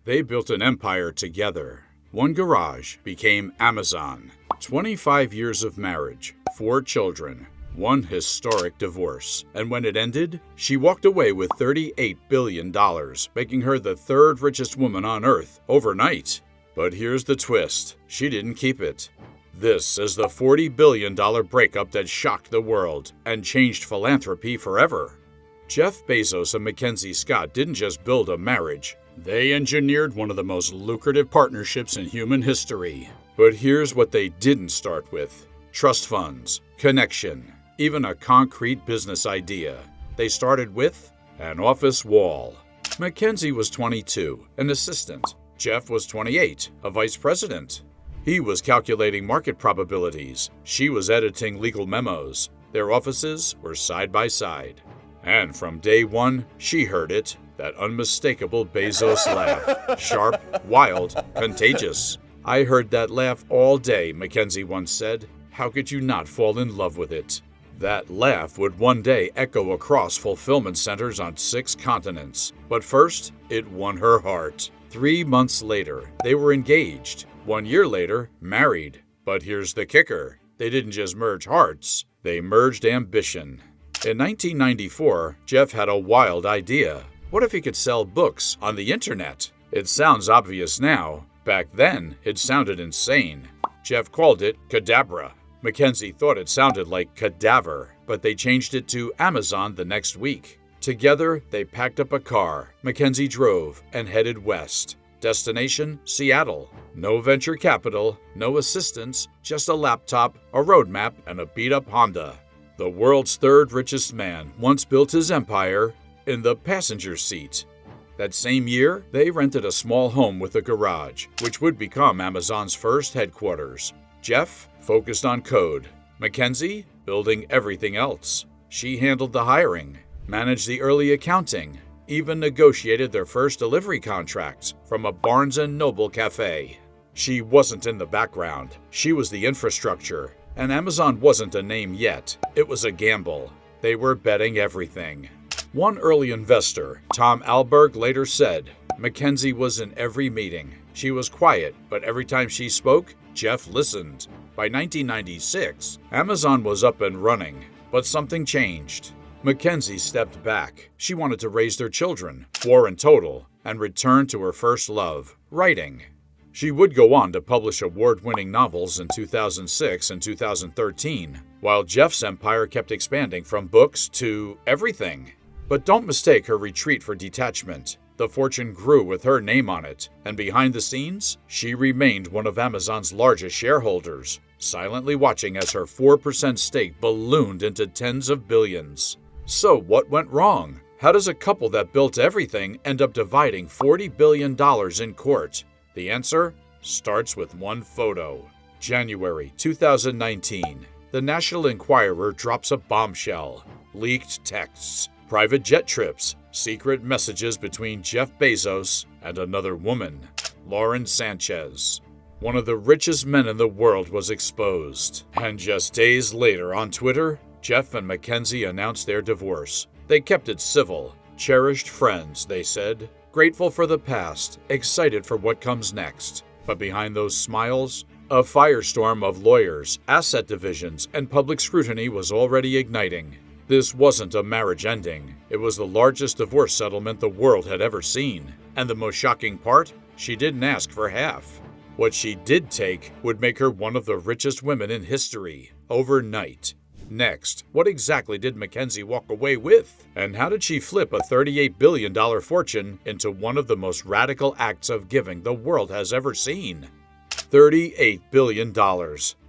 They built an empire together. One garage became Amazon. 25 years of marriage, 4 children, one historic divorce. And when it ended, she walked away with $38 billion, making her the 3rd richest woman on Earth overnight. But here's the twist. She didn't keep it. This is the $40 billion breakup that shocked the world and changed philanthropy forever. Jeff Bezos and Mackenzie Scott didn't just build a marriage. They engineered one of the most lucrative partnerships in human history. But here's what they didn't start with: trust funds, connection, even a concrete business idea. They started with an office wall. Mackenzie was 22, an assistant. Jeff was 28, a vice president. He was calculating market probabilities. She was editing legal memos. Their offices were side by side. And from day one, she heard it, that unmistakable Bezos laugh. Sharp, wild, contagious. "I heard that laugh all day," Mackenzie once said. "How could you not fall in love with it?" That laugh would one day echo across fulfillment centers on 6 continents. But first, it won her heart. 3 months later, they were engaged. 1 year later, married. But here's the kicker. They didn't just merge hearts, they merged ambition. In 1994, Jeff had a wild idea. What if he could sell books on the internet? It sounds obvious now. Back then, it sounded insane. Jeff called it Cadabra. Mackenzie thought it sounded like cadaver, but they changed it to Amazon the next week. Together, they packed up a car. Mackenzie drove and headed west. Destination, Seattle. No venture capital, no assistance, just a laptop, a roadmap, and a beat-up Honda. The world's 3rd richest man once built his empire in the passenger seat. That same year, they rented a small home with a garage, which would become Amazon's first headquarters. Jeff focused on code. Mackenzie building everything else. She handled the hiring, managed the early accounting, even negotiated their first delivery contracts from a Barnes & Noble cafe. She wasn't in the background. She was the infrastructure. And Amazon wasn't a name yet. It was a gamble. They were betting everything. One early investor, Tom Alberg, later said, "Mackenzie was in every meeting. She was quiet, but every time she spoke, Jeff listened." By 1996, Amazon was up and running, but something changed. Mackenzie stepped back. She wanted to raise their children, 4 in total, and return to her first love, writing. She would go on to publish award-winning novels in 2006 and 2013, while Jeff's empire kept expanding from books to everything. But don't mistake her retreat for detachment. The fortune grew with her name on it, and behind the scenes, she remained one of Amazon's largest shareholders, silently watching as her 4% stake ballooned into tens of billions. So what went wrong? How does a couple that built everything end up dividing $40 billion in court? The answer starts with one photo. January 2019. The National Enquirer drops a bombshell. Leaked texts, private jet trips, secret messages between Jeff Bezos and another woman, Lauren Sanchez. One of the richest men in the world was exposed. And just days later on Twitter, Jeff and Mackenzie announced their divorce. They kept it civil. Cherished friends, they said. Grateful for the past, excited for what comes next. But behind those smiles, a firestorm of lawyers, asset divisions, and public scrutiny was already igniting. This wasn't a marriage ending. It was the largest divorce settlement the world had ever seen. And the most shocking part? She didn't ask for half. What she did take would make her one of the richest women in history, overnight. Next, what exactly did Mackenzie walk away with? And how did she flip a $38 billion fortune into one of the most radical acts of giving the world has ever seen? $38 billion.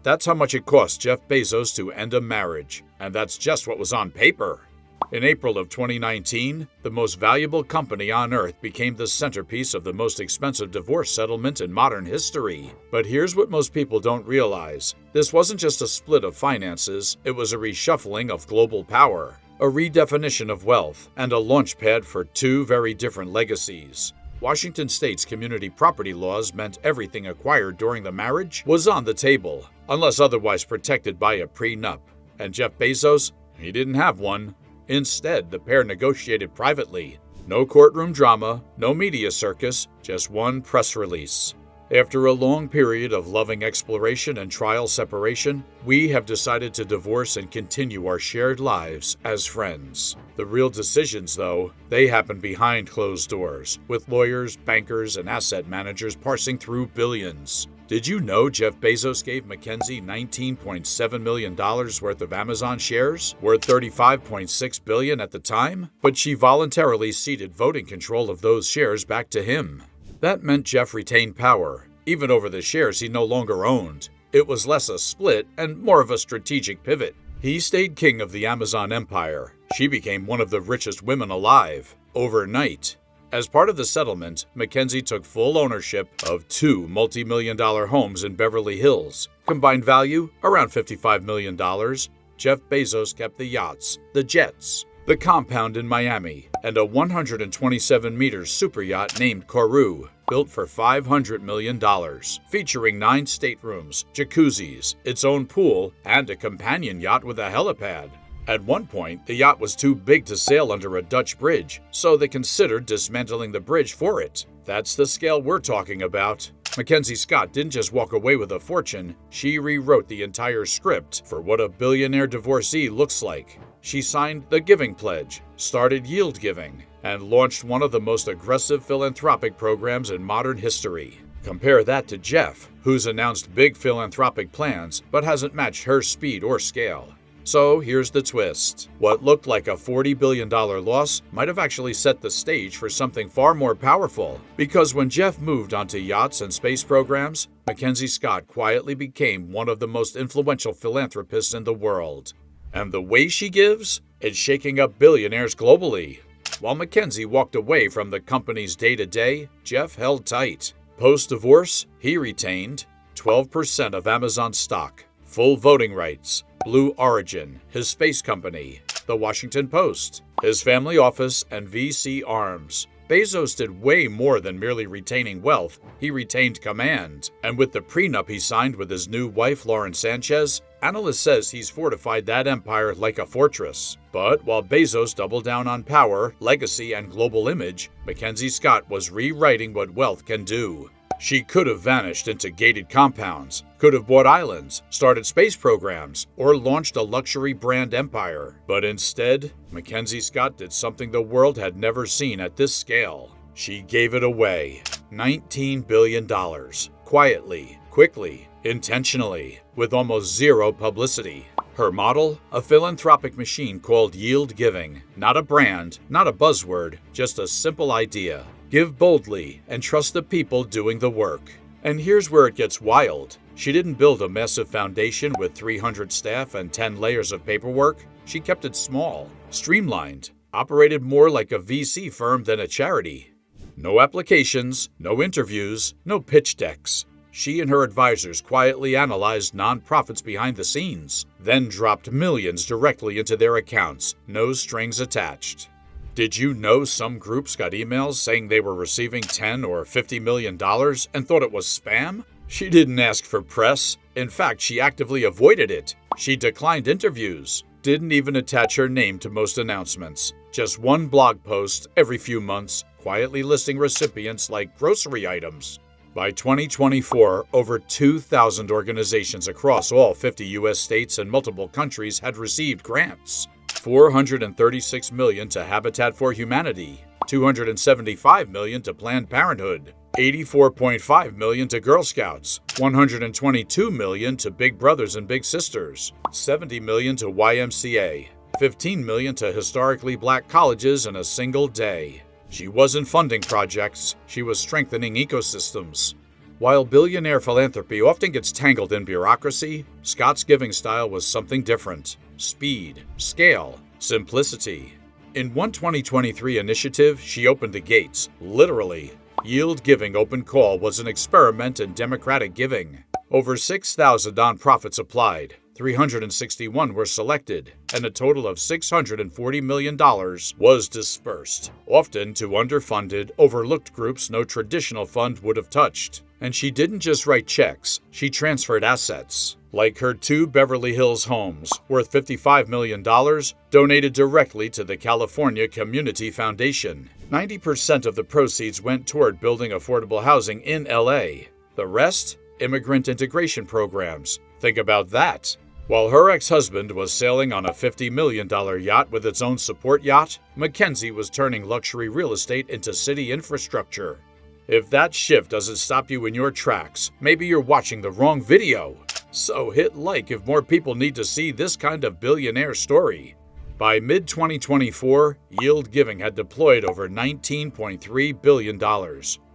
That's how much it cost Jeff Bezos to end a marriage. And that's just what was on paper. In April of 2019, the most valuable company on Earth became the centerpiece of the most expensive divorce settlement in modern history. But here's what most people don't realize. This wasn't just a split of finances, it was a reshuffling of global power, a redefinition of wealth, and a launchpad for 2 very different legacies. Washington state's community property laws meant everything acquired during the marriage was on the table, unless otherwise protected by a prenup. And Jeff Bezos, he didn't have one. Instead, the pair negotiated privately. No courtroom drama, no media circus, just one press release. After a long period of loving exploration and trial separation, we have decided to divorce and continue our shared lives as friends. The real decisions, though, they happen behind closed doors, with lawyers, bankers, and asset managers parsing through billions. Did you know Jeff Bezos gave Mackenzie $19.7 million worth of Amazon shares, worth $35.6 billion at the time? But she voluntarily ceded voting control of those shares back to him. That meant Jeff retained power, even over the shares he no longer owned. It was less a split and more of a strategic pivot. He stayed king of the Amazon empire. She became one of the richest women alive, overnight. As part of the settlement, Mackenzie took full ownership of 2 multi-million-dollar homes in Beverly Hills. Combined value, around $55 million. Jeff Bezos kept the yachts, the jets, the compound in Miami, and a 127-meter super yacht named Kourou, built for $500 million, featuring 9 staterooms, jacuzzis, its own pool, and a companion yacht with a helipad. At one point, the yacht was too big to sail under a Dutch bridge, so they considered dismantling the bridge for it. That's the scale we're talking about. Mackenzie Scott didn't just walk away with a fortune, she rewrote the entire script for what a billionaire divorcee looks like. She signed the Giving Pledge, started yield giving, and launched one of the most aggressive philanthropic programs in modern history. Compare that to Jeff, who's announced big philanthropic plans but hasn't matched her speed or scale. So here's the twist. What looked like a $40 billion loss might have actually set the stage for something far more powerful. Because when Jeff moved onto yachts and space programs, Mackenzie Scott quietly became one of the most influential philanthropists in the world. And the way she gives is shaking up billionaires globally. While Mackenzie walked away from the company's day-to-day, Jeff held tight. Post-divorce, he retained 12% of Amazon stock, full voting rights, Blue Origin, his space company, the Washington Post, his family office, and VC arms. Bezos did way more than merely retaining wealth, he retained command. And with the prenup he signed with his new wife, Lauren Sanchez, analysts says he's fortified that empire like a fortress. But while Bezos doubled down on power, legacy, and global image, Mackenzie Scott was rewriting what wealth can do. She could have vanished into gated compounds, could have bought islands, started space programs, or launched a luxury brand empire. But instead, Mackenzie Scott did something the world had never seen at this scale. She gave it away. $19 billion. Quietly, quickly, intentionally, with almost zero publicity. Her model? A philanthropic machine called yield giving. Not a brand, not a buzzword, just a simple idea. Give boldly and trust the people doing the work. And here's where it gets wild. She didn't build a massive foundation with 300 staff and 10 layers of paperwork. She kept it small, streamlined, operated more like a VC firm than a charity. No applications, no interviews, no pitch decks. She and her advisors quietly analyzed nonprofits behind the scenes, then dropped millions directly into their accounts, no strings attached. Did you know some groups got emails saying they were receiving $10 or $50 million and thought it was spam? She didn't ask for press. In fact, she actively avoided it. She declined interviews, didn't even attach her name to most announcements. Just one blog post every few months, quietly listing recipients like grocery items. By 2024, over 2,000 organizations across all 50 U.S. states and multiple countries had received grants. $436 million to Habitat for Humanity, $275 million to Planned Parenthood, $84.5 million to Girl Scouts, $122 million to Big Brothers and Big Sisters, $70 million to YMCA, $15 million to historically black colleges in a single day. She wasn't funding projects, she was strengthening ecosystems. While billionaire philanthropy often gets tangled in bureaucracy, Scott's giving style was something different. Speed, scale, simplicity. In one 2023 initiative, she opened the gates, literally. Yield Giving Open Call was an experiment in democratic giving. Over 6,000 nonprofits applied, 361 were selected, and a total of $640 million was dispersed, often to underfunded, overlooked groups no traditional fund would have touched. And she didn't just write checks, she transferred assets. Like her 2 Beverly Hills homes, worth $55 million, donated directly to the California Community Foundation. 90% of the proceeds went toward building affordable housing in LA. The rest? Immigrant integration programs. Think about that. While her ex-husband was sailing on a $50 million yacht with its own support yacht, Mackenzie was turning luxury real estate into city infrastructure. If that shift doesn't stop you in your tracks, maybe you're watching the wrong video. So hit like if more people need to see this kind of billionaire story. By mid-2024, Yield Giving had deployed over $19.3 billion.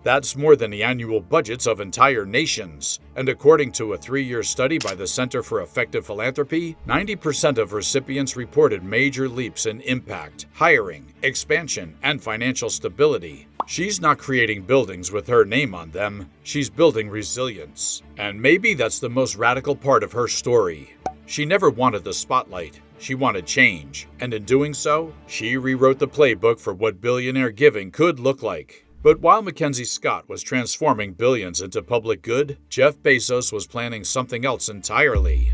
That's more than the annual budgets of entire nations. And according to a 3-year study by the Center for Effective Philanthropy, 90% of recipients reported major leaps in impact, hiring, expansion, and financial stability. She's not creating buildings with her name on them, she's building resilience. And maybe that's the most radical part of her story. She never wanted the spotlight, she wanted change. And in doing so, she rewrote the playbook for what billionaire giving could look like. But while Mackenzie Scott was transforming billions into public good, Jeff Bezos was planning something else entirely.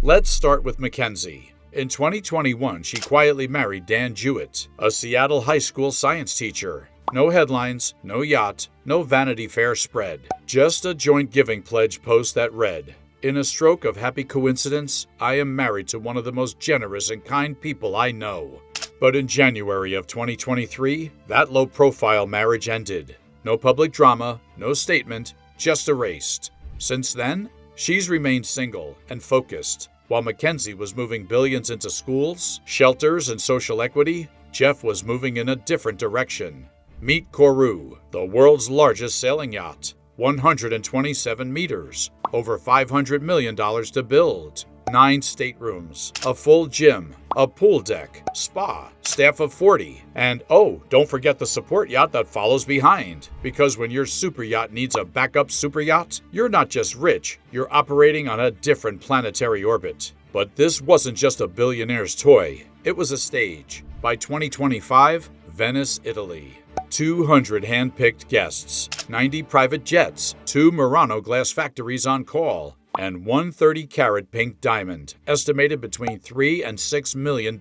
Let's start with Mackenzie. In 2021, she quietly married Dan Jewett, a Seattle high school science teacher. No headlines, no yacht, no Vanity Fair spread. Just a joint giving pledge post that read, "In a stroke of happy coincidence, I am married to one of the most generous and kind people I know." But in January of 2023, that low-profile marriage ended. No public drama, no statement, just erased. Since then, she's remained single and focused. While Mackenzie was moving billions into schools, shelters, and social equity, Jeff was moving in a different direction. Meet Kourou, the world's largest sailing yacht. 127 meters, over $500 million to build. 9 staterooms, a full gym, a pool deck, spa, staff of 40, and oh, don't forget the support yacht that follows behind. Because when your super yacht needs a backup super yacht, you're not just rich, you're operating on a different planetary orbit. But this wasn't just a billionaire's toy, it was a stage. By 2025, Venice, Italy. 200 hand-picked guests, 90 private jets, 2 Murano glass factories on call, and 130-carat pink diamond, estimated between $3 and $6 million.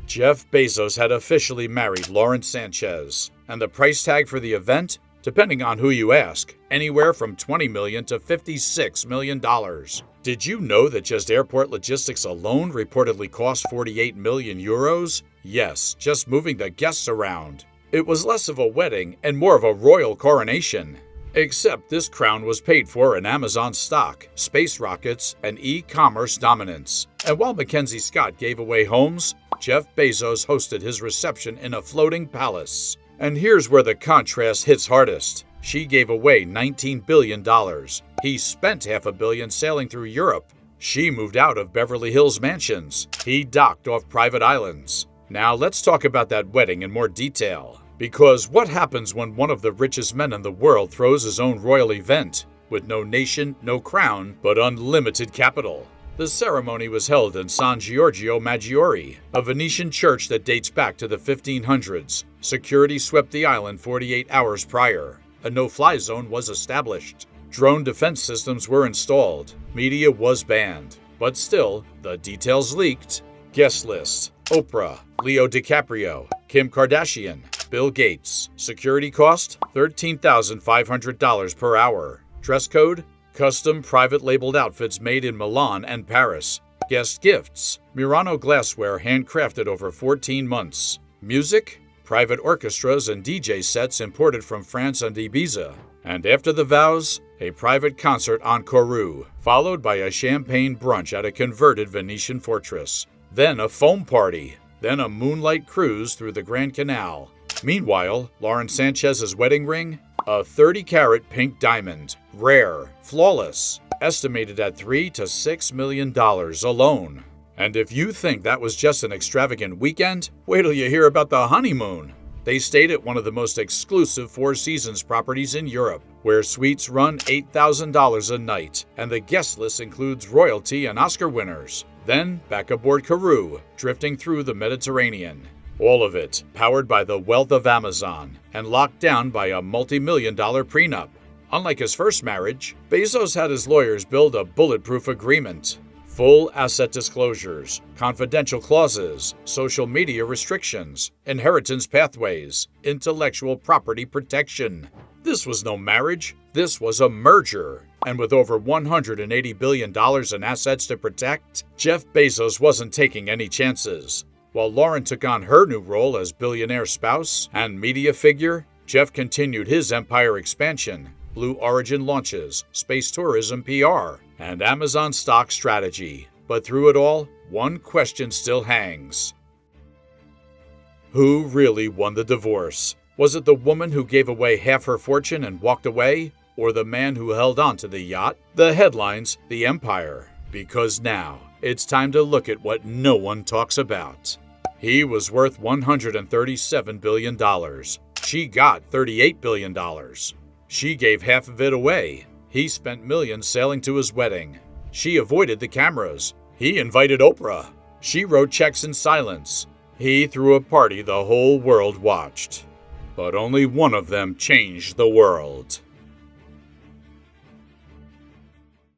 Jeff Bezos had officially married Lauren Sanchez, and the price tag for the event, depending on who you ask, anywhere from $20 million to $56 million. Did you know that just airport logistics alone reportedly cost 48 million euros? Yes, just moving the guests around. It was less of a wedding and more of a royal coronation. Except this crown was paid for in Amazon stock, space rockets, and e-commerce dominance. And while Mackenzie Scott gave away homes, Jeff Bezos hosted his reception in a floating palace. And here's where the contrast hits hardest. She gave away $19 billion. He spent $500 million sailing through Europe. She moved out of Beverly Hills mansions. He docked off private islands. Now let's talk about that wedding in more detail. Because what happens when one of the richest men in the world throws his own royal event? With no nation, no crown, but unlimited capital. The ceremony was held in San Giorgio Maggiore, a Venetian church that dates back to the 1500s. Security swept the island 48 hours prior. A no-fly zone was established. Drone defense systems were installed. Media was banned. But still, the details leaked. Guest list: Oprah, Leo DiCaprio, Kim Kardashian, Bill Gates. Security cost: $13,500 per hour. Dress code: custom private labeled outfits made in Milan and Paris. Guest gifts: Murano glassware handcrafted over 14 months. Music: private orchestras and DJ sets imported from France and Ibiza. And after the vows, a private concert on Kourou, followed by a champagne brunch at a converted Venetian fortress. Then a foam party. Then a moonlight cruise through the Grand Canal. Meanwhile, Lauren Sanchez's wedding ring? A 30-carat pink diamond. Rare. Flawless. Estimated at $3 to $6 million alone. And if you think that was just an extravagant weekend, wait till you hear about the honeymoon. They stayed at one of the most exclusive Four Seasons properties in Europe, where suites run $8,000 a night, and the guest list includes royalty and Oscar winners. Then, back aboard Kourou, drifting through the Mediterranean. All of it powered by the wealth of Amazon and locked down by a multi-million-dollar prenup. Unlike his first marriage, Bezos had his lawyers build a bulletproof agreement. Full asset disclosures, confidential clauses, social media restrictions, inheritance pathways, intellectual property protection. This was no marriage, this was a merger. And with over $180 billion in assets to protect, Jeff Bezos wasn't taking any chances. While Lauren took on her new role as billionaire spouse and media figure, Jeff continued his empire expansion, Blue Origin launches, space tourism PR, and Amazon stock strategy. But through it all, one question still hangs. Who really won the divorce? Was it the woman who gave away half her fortune and walked away? Or the man who held on to the yacht, the headlines, the empire? Because now, it's time to look at what no one talks about. He was worth $137 billion. She got $38 billion. She gave half of it away. He spent millions sailing to his wedding. She avoided the cameras. He invited Oprah. She wrote checks in silence. He threw a party the whole world watched. But only one of them changed the world.